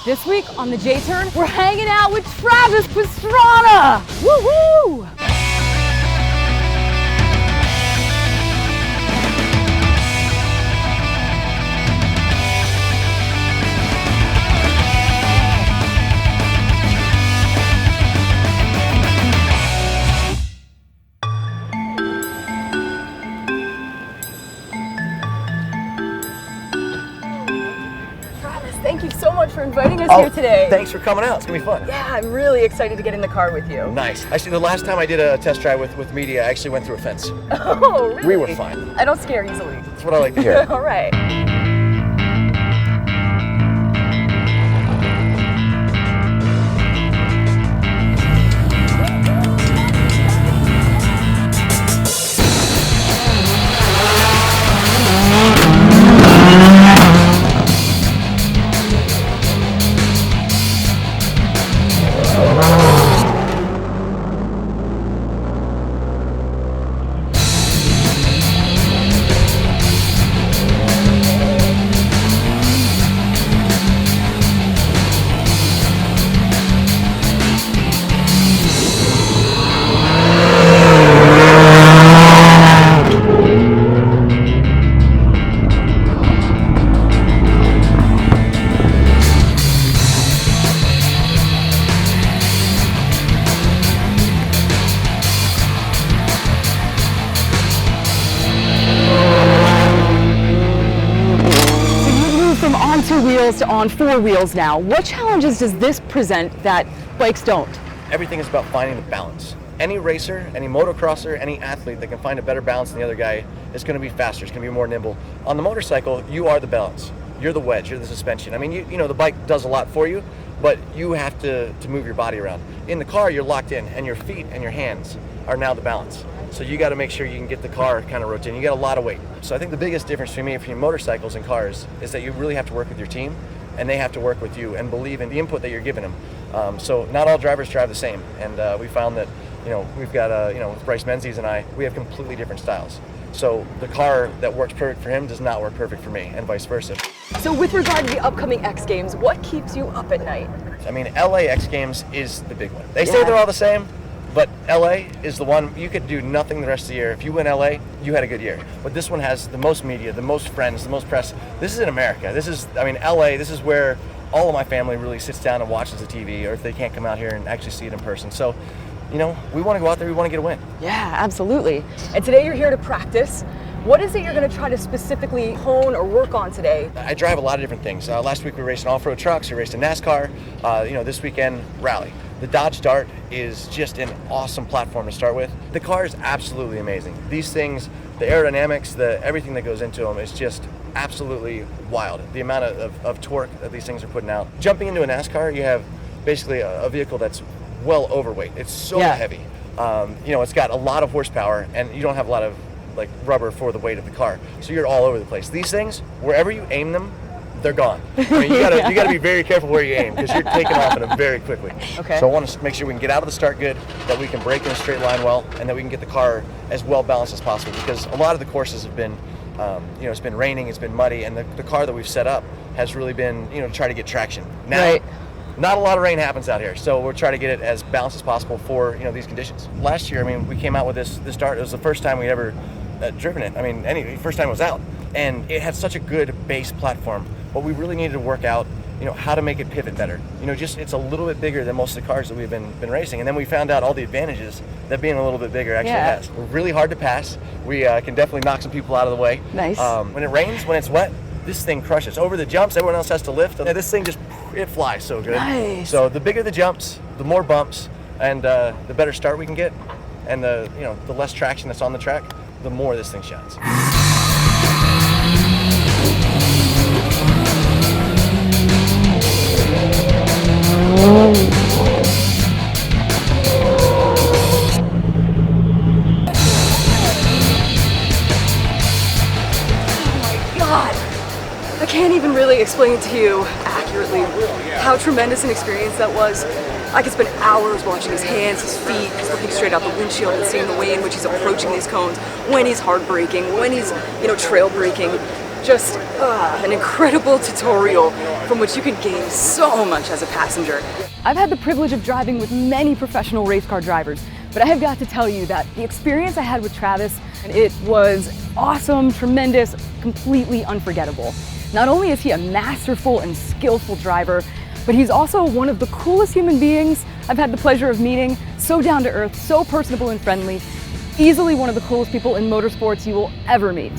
This week on the J-Turn, we're hanging out with Travis Pastrana. Woo-hoo! Thank you so much for inviting us here today. Thanks for coming out. It's going to be fun. Yeah, I'm really excited to get in the car with you. Nice. Actually, the last time I did a test drive with media, I actually went through a fence. Oh, really? We were fine. I don't scare easily. That's what I like to hear. All right. Two wheels to on four wheels now. What challenges does this present that bikes don't? Everything is about finding the balance. Any racer, any motocrosser, any athlete that can find a better balance than the other guy is going to be faster, it's going to be more nimble. On the motorcycle, you are the balance. You're the wedge, you're the suspension. I mean, you know, the bike does a lot for you, but you have to move your body around. In the car, you're locked in, and your feet and your hands are now the balance. So you got to make sure you can get the car kind of rotating. You got a lot of weight. So I think the biggest difference for me between motorcycles and cars is that you really have to work with your team, and they have to work with you and believe in the input that you're giving them. So not all drivers drive the same, and we found that, you know, we've got you know, with Bryce Menzies and I, we have completely different styles. So the car that works perfect for him does not work perfect for me, and vice versa. So with regard to the upcoming X Games, what keeps you up at night? I mean, LA X Games is the big one. They say they're all the same, but LA is the one. You could do nothing the rest of the year. If you win LA, you had a good year. But this one has the most media, the most friends, the most press. This is in America. This is, I mean, LA, this is where all of my family really sits down and watches the TV, or if they can't come out here and actually see it in person. So, you know, we want to go out there, we want to get a win. Yeah, absolutely. And today you're here to practice. What is it you're going to try to specifically hone or work on today? I drive a lot of different things. Last week we raced in off-road trucks, we raced in NASCAR, you know, this weekend, rally. The Dodge Dart is just an awesome platform to start with. The car is absolutely amazing. These things, the aerodynamics, everything that goes into them is just absolutely wild. The amount of torque that these things are putting out. Jumping into a NASCAR, you have basically a vehicle that's well overweight. It's so heavy. You know, it's got a lot of horsepower, and you don't have a lot of like rubber for the weight of the car. So you're all over the place. These things, wherever you aim them, they're gone. I mean, you gotta be very careful where you aim, because you're taking off in them very quickly. Okay. So I want to make sure we can get out of the start good, that we can brake in a straight line well, and that we can get the car as well balanced as possible, because a lot of the courses have been, you know, it's been raining, it's been muddy, and the car that we've set up has really been, you know, to try to get traction. Now, not a lot of rain happens out here, so we're trying to get it as balanced as possible for, you know, these conditions. Last year, I mean, we came out with this Dart. It was the first time we'd ever driven it. I mean, first time it was out, and it had such a good base platform. But we really needed to work out, you know, how to make it pivot better. You know, just it's a little bit bigger than most of the cars that we've been racing, and then we found out all the advantages that being a little bit bigger actually has. We're really hard to pass. We can definitely knock some people out of the way. Nice. When it rains, when it's wet, this thing crushes. Over the jumps, everyone else has to lift. And this thing just, it flies so good. Nice. So the bigger the jumps, the more bumps, and the better start we can get, and the less traction that's on the track, the more this thing shines. I can't even really explain to you accurately how tremendous an experience that was. I could spend hours watching his hands, his feet, just looking straight out the windshield and seeing the way in which he's approaching these cones, when he's hard braking, when he's, you know, trail braking. Just an incredible tutorial from which you can gain so much as a passenger. I've had the privilege of driving with many professional race car drivers, but I have got to tell you that the experience I had with Travis, it was awesome, tremendous, completely unforgettable. Not only is he a masterful and skillful driver, but he's also one of the coolest human beings I've had the pleasure of meeting. So down to earth, so personable and friendly. Easily one of the coolest people in motorsports you will ever meet.